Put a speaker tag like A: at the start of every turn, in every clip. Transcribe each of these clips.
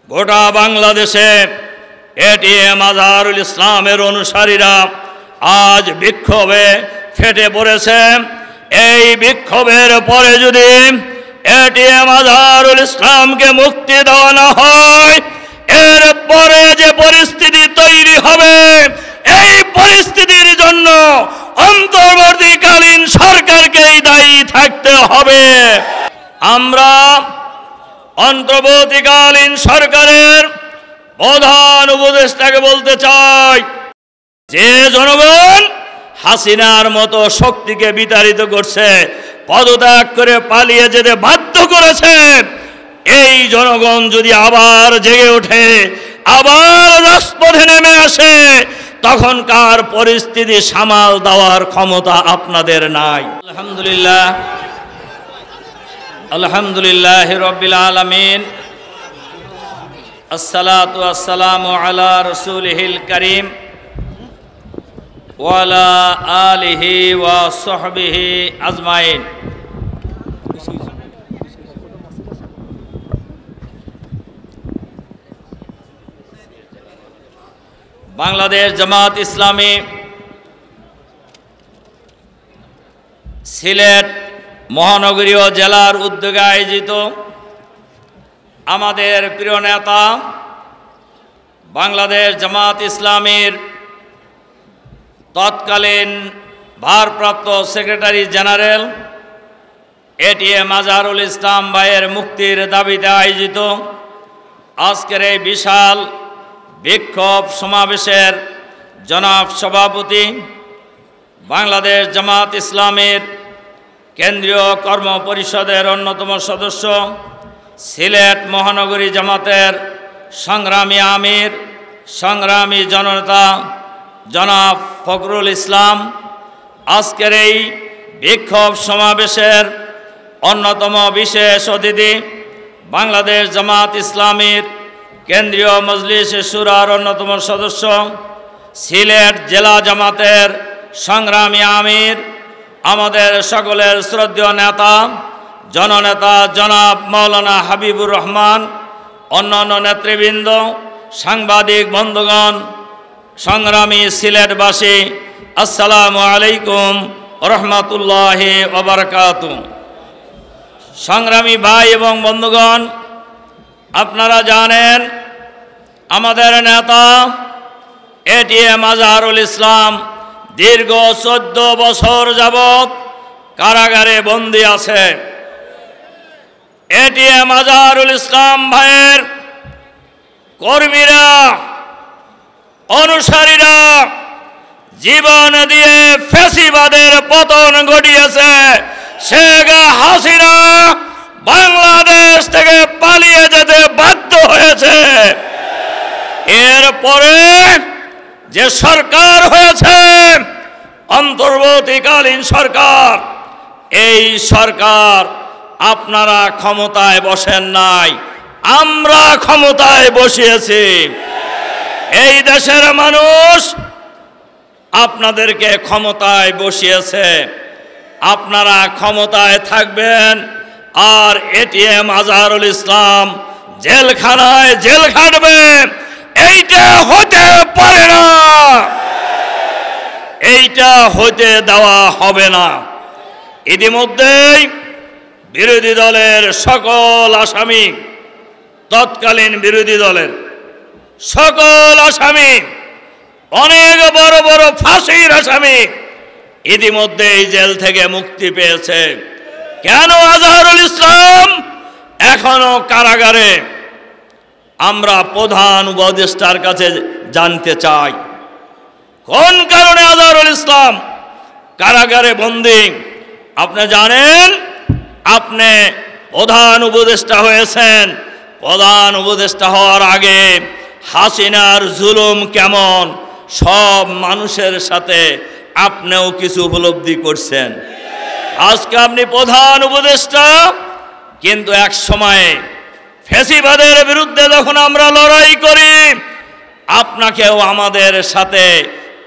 A: গোটা বাংলাদেশে এটিএম আজহারুল ইসলামের অনুসারীরা আজ বিক্ষোভে ফেটে পড়েছে। এই বিক্ষোভের পরে যদি এটিএম আজহারুল ইসলামকে মুক্তি দেওয়া না হয়, এরপরে যে পরিস্থিতি তৈরি হবে, এই পরিস্থিতির জন্য অন্তর্বর্তীকালীন সরকারকেই দায়ী থাকতে হবে। আমরা অন্তর্বর্তীকালীন সরকারের প্রধান উপদেষ্টাকে বলতে চাই, যে জনগণ হাসিনার মতো শক্তিকে বিতাড়িত করছে, পদত্যাগ করে পালিয়ে যেতে বাধ্য করেছে, এই জনগণ যদি আবার জেগে ওঠে, আবার রাজপথে নেমে আসে, তখনকার পরিস্থিতি সামাল দেওয়ার ক্ষমতা আপনাদের নাই। আলহামদুলিল্লাহ, আলহামদুলিল্লাহ রাব্বিল আলামিন, আসসালাতু আসসালামু আলা রাসূলিহিল কারীম ওয়া আলা আলিহি ওয়া সাহবিহি আজমাইন। বাংলাদেশ জামাত ইসলামী সিলেট মহানগরীয় জেলার উদ্যোগে আয়োজিত আমাদের প্রিয় নেতা বাংলাদেশ জামাত ইসলামীর তৎকালীন ভারপ্রাপ্ত secretary general ATM Azharul Islam ভাইয়ের মুক্তির দাবিতে আয়োজিত আজকের এই বিশাল বিক্ষোভ সমাবেশের জনাব সভাপতি, বাংলাদেশ জামাত ইসলামীর কেন্দ্রীয় কর্ম পরিষদের অন্যতম সদস্য, সিলেট মহানগরী জামাতের সংগ্রামী আমির, সংগ্রামী জননেতা জনাব ফখরুল ইসলাম, আজকের এই বিক্ষোভ সমাবেশের অন্যতম বিশেষ অতিথি, বাংলাদেশ জামাত ইসলামীর কেন্দ্রীয় মজলিস শুরার অন্যতম সদস্য, সিলেট জেলা জামাতের সংগ্রামী আমির, আমাদের সকলের শ্রদ্ধেয় নেতা জননেতা জনাব মাওলানা হাবিবুর রহমান, অন্যান্য নেতৃবৃন্দ, সাংবাদিক বন্ধুগণ, সংগ্রামী সিলেটবাসী, আসসালামু আলাইকুম রহমতুল্লাহি ওয়া বারাকাতুহু। সংগ্রামী ভাই এবং বন্ধুগণ, আপনারা জানেন আমাদের নেতা এটিএম আজহারুল ইসলাম দীর্ঘ 14 বছর যাবৎ কারাগারে বন্দী আছে। এটিএম আজহারুল ইসলাম ভাইয়ের কর্মীরা, অনুসারীরা জীবন দিয়ে ফ্যাসিবাদের পতন ঘটিয়েছে। শেখ হাসিনা বাংলাদেশ থেকে পালিয়ে যেতে বাধ্য হয়েছে। এরপরে যে সরকার হয়েছে অন্তর্বর্তীকালীন সরকার, এই সরকার আপনারা ক্ষমতায় বসেন নাই, আমরা ক্ষমতায় বসিয়েছি। এই দেশের মানুষ আপনাদেরকে ক্ষমতায় বসিয়েছে, আপনারা ক্ষমতায় থাকবেন, আর এটিএম আজহারুল ইসলাম জেলখানায় জেল খাটবে, এইটা হতে পারে না, এইটা হতে দেওয়া হবে না। ইতিমধ্যেই বিরোধী দলের সকল আসামি, তৎকালীন বিরোধী দলের সকল আসামি, অনেক বড় বড় ফাঁসির আসামি ইতিমধ্যেই জেল থেকে মুক্তি পেয়েছে। কেন আজহারুল ইসলাম এখনো কারাগারে? আমরা প্রধান উপদেষ্টার কাছে জানতে চাই, কোন কারণে আজহারুল ইসলাম কারাগারে বন্দী? আপনি জানেন, আপনি প্রধান উপদেষ্টা হয়েছেন, প্রধান উপদেষ্টা হওয়ার আগে হাসিনার জুলুম কেমন সব মানুষের সাথে আপনিও কিছু উপলব্ধি করছেন। আজকে আপনি প্রধান উপদেষ্টা, কিন্তু এক সময়ে ফ্যাসিবাদের বিরুদ্ধে যখন আমরা লড়াই করি, আপনাকেও আমাদের সাথে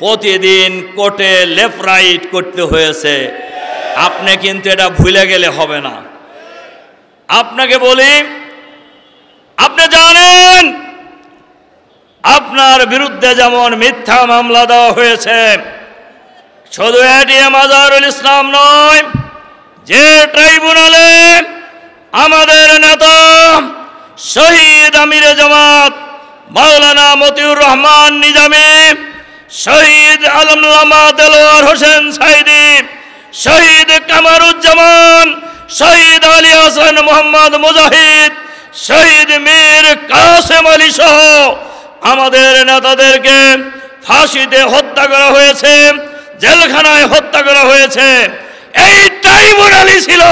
A: প্রতিদিন কোর্টে লেফট রাইট করতে হয়েছে। আপনি কিন্তু এটা ভুলে গেলে হবে না। আপনাকে বলি, আপনি জানেন আপনার বিরুদ্ধে যেমন মিথ্যা মামলা দেওয়া হয়েছে, শুধু এটিএম আজহারুল ইসলাম নয়, যে ট্রাইব্যুনালে আমাদের নেতা শহীদ আমিরে জামাত মাওলানা মতিউর রহমান নিজামী, শহীদ আলমুল্লামা দেলোয়ার হোসেন সাইদি, শহীদ কামারুজ্জামান, শহীদ আলী হাসান মোহাম্মদ মুজাহিদ, শহীদ মীর কাসেম আলী সহ আমাদের নেতাদেরকে ফাঁসিতে হত্যা করা হয়েছে, জেলখানায় হত্যা করা হয়েছে। এই ট্রাইব্যুনালই ছিল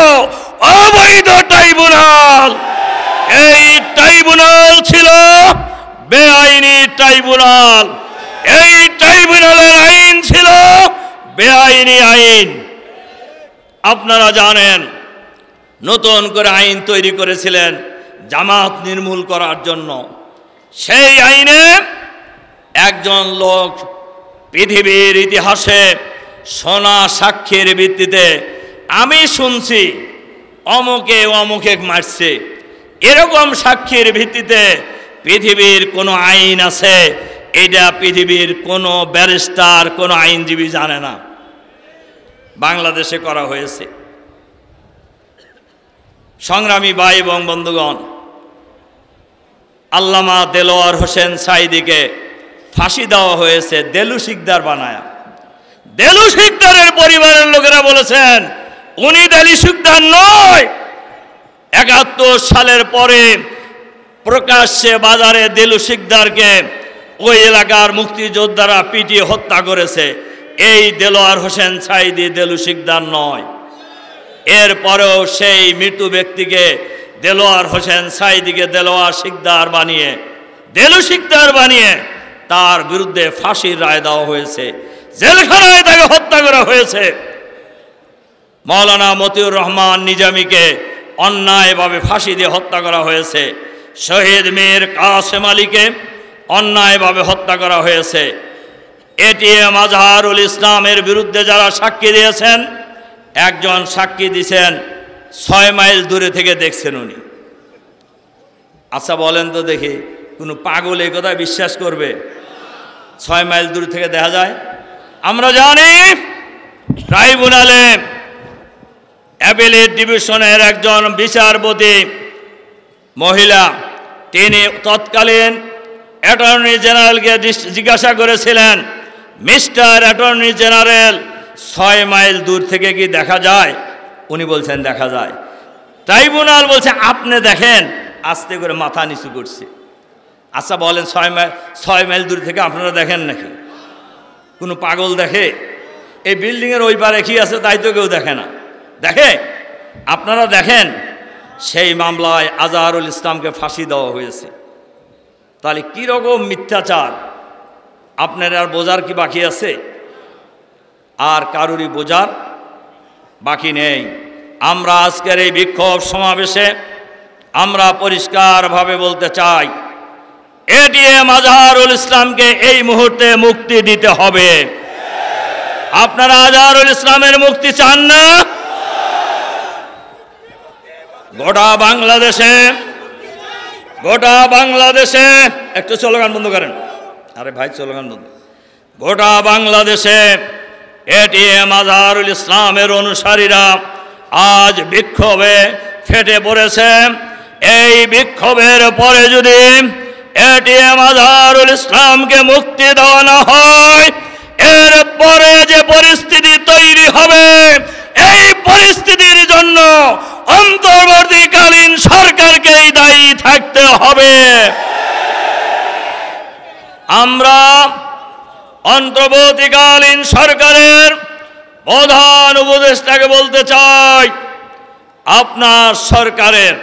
A: অবৈধ ট্রাইব্যুনাল, এই ট্রাইব্যুনাল ছিল বেআইনি ট্রাইব্যুনাল, এই ট্রাইব্যুনালের আইন ছিল বেআইনি আইন। আপনারা জানেন নতুন করে আইন তৈরি করেছিলেন জামাত নির্মূল করার জন্য। সেই আইনে একজন লোক পৃথিবীর ইতিহাসে সোনা সাক্ষীর ভিত্তিতে আমি শুনছি অমুকে অমুকে মারছে, এরকম সাক্ষীর ভিত্তিতে পৃথিবীর কোনো আইন আছে? এটা পৃথিবীর কোনো ব্যারিস্টার, কোনো আইনজীবী জানে না। বাংলাদেশে করা হয়েছে। সংগ্রামী ভাই এবং বন্ধুগণ, আল্লামা দেলোয়ার হোসেন সাইদিকে ফাঁসি দেওয়া হয়েছে দেলু শিকদার বানায়া। দেলু শিকদারের পরিবারের লোকেরা বলেছেন উনি দেলু শিকদার নয়। ৭১ সালের পরে প্রকাশ্যে বাজারে দেলু শিকদারকে ওই এলাকার মুক্তিযোদ্ধারা পিটিয়ে হত্যা করেছে। এই দেলোয়ার হোসেন সাইদি দেলু শিকদার নয়। এরপরেও সেই মৃত্যু ব্যক্তিকে দেলোয়ার হোসেন সাইদিকে দেলোয়ার শিকদার বানিয়ে, দেলু শিকদার বানিয়ে তার বিরুদ্ধে ফাঁসির রায় দেওয়া হয়েছে, জেলখানায় তাকে হত্যা করা হয়েছে। মাওলানা মতিউর রহমান নিজামীকে অন্যায়ভাবে ফাঁসি দিয়ে হত্যা করা হয়েছে। শহীদ মীর কাসেম আলীকে অন্যায়ভাবে হত্যা করা হয়েছে। এটিএম আজহারুল ইসলামের বিরুদ্ধে যারা সাক্ষী দিয়েছেন, একজন সাক্ষী দিয়েছেন 6 মাইল দূরে থেকে দেখছেন উনি। আচ্ছা বলেন তো দেখি, কোনো পাগল এই কথা বিশ্বাস করবে? 6 মাইল দূর থেকে দেখা যায়? আমরা জানি ট্রাইব্যুনালে অ্যাপিলেট ডিভিশনের একজন বিচারপতি মহিলা, তিনি তৎকালীন অ্যাটর্নি জেনারেলকে জিজ্ঞাসা করেছিলেন, মিস্টার অ্যাটর্নি জেনারেল 6 মাইল দূর থেকে কি দেখা যায়? উনি বলছেন দেখা যায়। ট্রাইব্যুনাল বলছে আপনি দেখেন, আস্তে করে মাথা নিচু করছে। আচ্ছা বলেন 6 মাইল দূর থেকে আপনারা দেখেন নাকি? কোনো পাগল দেখে? এই বিল্ডিংয়ের ওই পারে কি আছে তাই তো কেউ দেখে না। দেখে? আপনারা দেখেন। সেই মামলায় আজহারুল ইসলামকে ফাঁসি দেওয়া হয়েছে। তাহলে কীরকম মিথ্যাচার আপনার আর বোঝার কি বাকি আছে? আর কারুরই বোঝার বাকি নেই। আমরা আজকের এই বিক্ষোভ সমাবেশে আমরা পরিষ্কারভাবে বলতে চাই, এটিএম আজহারুল ইসলামকে এই মুহূর্তে মুক্তি দিতে হবে। আপনারা আজহারুল ইসলামের মুক্তি চান না? গোটা বাংলাদেশে একটু স্লোগান বন্ধ করেন। আরে ভাই স্লোগান বন্ধ। গোটা বাংলাদেশে এটিএম আজহারুল ইসলামের অনুসারীরা আজ বিক্ষোভে ফেটে পড়েছে। এই বিক্ষোভের পরে যদি এটিএম আজহারুল ইসলামকে মুক্তি দেওয়া না হয়, এরপরে যে পরিস্থিতি তৈরি হবে, এই পরিস্থিতির জন্য অন্তর্বর্তীকালীন সরকারকেই দায়ী থাকতে হবে। আমরা অন্তর্বর্তীকালীন সরকারের প্রধান উপদেষ্টাকে বলতে চাই, আপনার সরকারের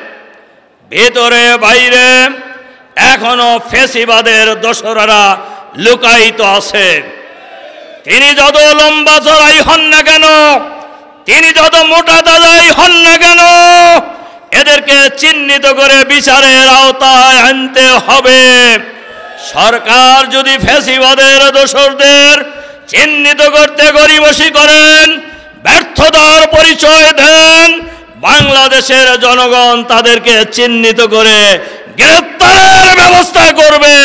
A: ভেতরে বাইরে এখনো ফ্যাসিবাদের দোসরেরা লুকায়িত আছে। তিনি যত লম্বা চড়াই হন না কেন, তিনি যত মোটা দাদাই হন না কেন, এদেরকে চিহ্নিত করে বিচারের আওতায় আনতে হবে। সরকার যদি ফ্যাসিবাদের দোসরদের চিহ্নিত করতে গরিবসী করেন, ব্যর্থতার পরিচয় দেন, বাংলাদেশের জনগণ তাদেরকে চিহ্নিত করে গ্রেপ্তারের ব্যবস্থা করবে।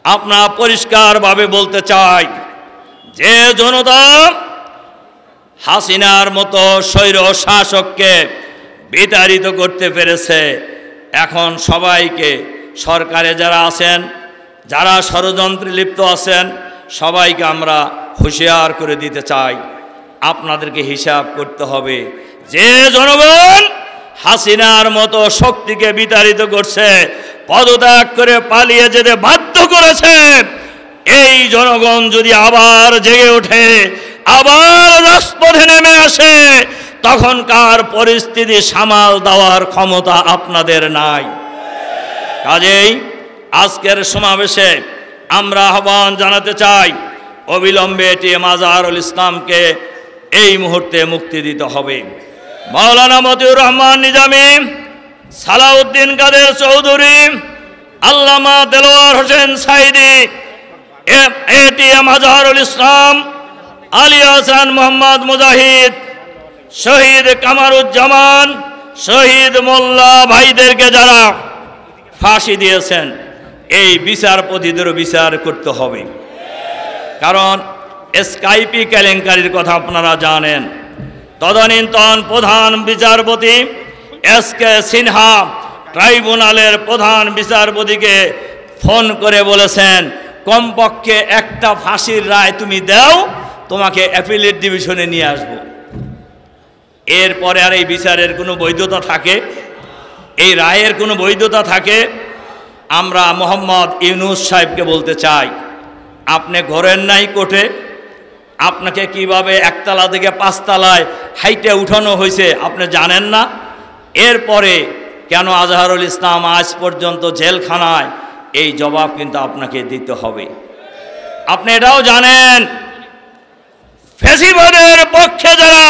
A: আপনার পরিষ্কারভাবে বলতে চাই, যে জনতা হাসিনার মতো স্বৈর শাসককে বিতাড়িত করতে পেরেছে, এখন সবাইকে, সরকারে যারা আছেন, যারা ষড়যন্ত্রে লিপ্ত আছেন, সবাইকে আমরা হুঁশিয়ার করে দিতে চাই, আপনাদেরকে হিসাব করতে হবে। যে জনগণ হাসিনার মতো শক্তিকে বিতাড়িত করছে, পদত্যাগ করে পালিয়ে যেতে বাধ্য করেছে, এই জনগণ যদি আবার জেগে ওঠে, আবার রাজপথে নেমে আসে, তখনকার পরিস্থিতি সামাল দেওয়ার ক্ষমতা আপনাদের নাই। কাজেই আজকের সমাবেশে আমরা আহ্বান জানাতে চাই, অবিলম্বে এটিএম আজহারুল ইসলামকে এই মুহূর্তে মুক্তি দিতে হবে। মাওলানা মতিউর রহমান নিজামী, সালাউদ্দিন কাদের চৌধুরী, আল্লামা দেলোয়ার হোসেন সাইদি, এটিএম আজহারুল ইসলাম, আলী হাসান মোহাম্মদ মুজাহিদ, শহীদ কামারুজ্জামান, শহীদ মোল্লা ভাইদেরকে যারা ফাঁসি দিয়েছেন, এই বিচারপতিদেরও বিচার করতে হবে। কারণ স্কাইপি কেলেঙ্কারির কথা আপনারা জানেন। তদানীন্তন প্রধান বিচারপতি এস.কে. সিনহা ট্রাইব্যুনালের প্রধান বিচারপতিকে ফোন করে বলেছেন, কমপক্ষে একটা ফাঁসির রায় তুমি দাও, তোমাকে অ্যাপিলেট ডিভিশনে নিয়ে আসবো। এরপরে আর এই বিচারের কোনো বৈধতা থাকে, এই রায়ের কোনো বৈধতা থাকে? আমরা মোহাম্মদ ইউনূস সাহেবকে বলতে চাই, আপনি ঘরের নাই কোর্টে, আপনাকে কিভাবে একতলা থেকে পাঁচতলায় হাইটে উঠানো হয়েছে আপনি জানেন না? এরপরে কেন আজহারুল ইসলাম আজ পর্যন্ত জেলখানায়? এই জবাব কিন্তু আপনাকে দিতে হবে। আপনি এটাও জানেন, ফ্যাসিবাদের পক্ষে যারা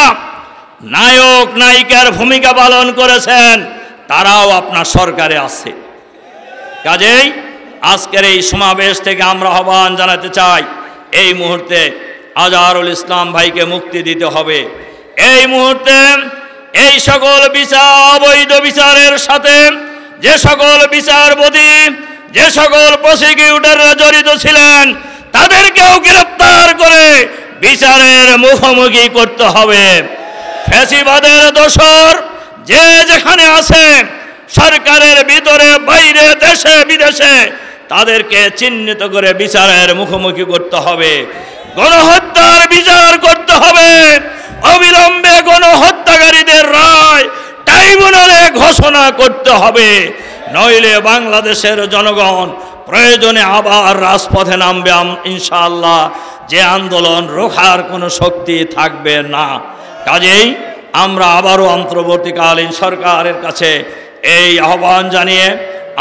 A: নায়ক নায়িকার ভূমিকা পালন করেছেন, তারাও আপনার সরকারে আছে। কাজেই আজকের এই সমাবেশ থেকে আমরা আহ্বান জানাতে চাই, এই মুহূর্তে আজহারুল ইসলাম ভাইকে মুক্তি দিতে হবে। এই মুহূর্তে এই সকল বিচার, অবৈধ বিচারের সাথে যে সকল বিচারপতি, যে সকল প্রসিকিউটররা জড়িত ছিলেন, তাদেরকেও গ্রেফতার করে বিচারের মুখোমুখি করতে হবে। ফ্যাসিবাদের দোসর যে যেখানে আছে, সরকারের ভিতরে বাইরে দেশে বিদেশে, তাদেরকে চিহ্নিত করে বিচারের মুখোমুখি করতে হবে। গণহত্যার বিচার করতে হবে। অবিলম্বে গণহত্যাকারীদের রায় ট্রাইব্যুনালে ঘোষণা করতে হবে, নইলে বাংলাদেশের জনগণ প্রয়োজনে আবার রাজপথে নামবে ইনশাআল্লাহ। যে আন্দোলন রোখার কোনো শক্তি থাকবে না। কাজেই আমরা আবারও অন্তর্বর্তীকালীন সরকারের কাছে এই আহ্বান জানিয়ে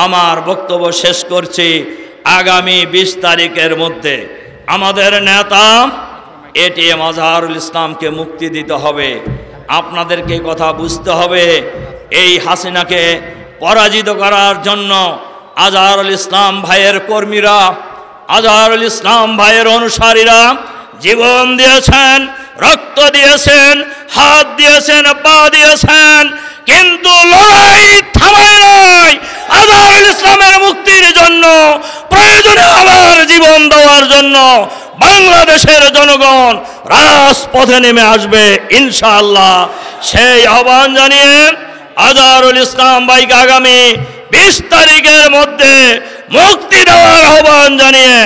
A: আমার বক্তব্য শেষ করছি। আগামী 20 তারিখের মধ্যে আমাদের নেতা এটিএম আজহারুল ইসলামকে মুক্তি দিতে হবে। আপনাদেরকে কথা বুঝতে হবে, এই হাসিনাকে পরাজিত করার জন্য আজহারুল ইসলাম ভাইয়ের কর্মীরা, আজহারুল ইসলাম ভাইয়ের অনুসারীরা জীবন দিয়েছেন, রক্ত দিয়েছেন, হাত দিয়েছেন, পা দিয়েছেন, কিন্তু লড়াই থামায় নাই। আজহারুল ইসলামের মুক্তির জন্য প্রয়োজনে আবার জীবন দেওয়ার জন্য বাংলাদেশের জনগণ রাজপথে নেমে আসবে ইনশাআল্লাহ। সেই আহ্বান জানিয়ে আজহারুল ইসলাম ভাইকে আগামী 20 তারিখের মধ্যে মুক্তি দেওয়ার আহ্বান জানিয়ে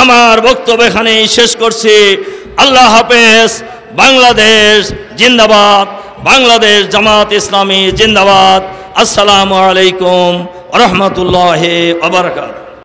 A: আমার বক্তব্য এখানেই শেষ করছি। আল্লাহ হাফেজ। বাংলাদেশ জিন্দাবাদ, বাংলাদেশ জামাত ইসলামী জিন্দাবাদ। আসসালামু আলাইকুম ওয়া রাহমাতুল্লাহি ওয়া বারাকাতুহু।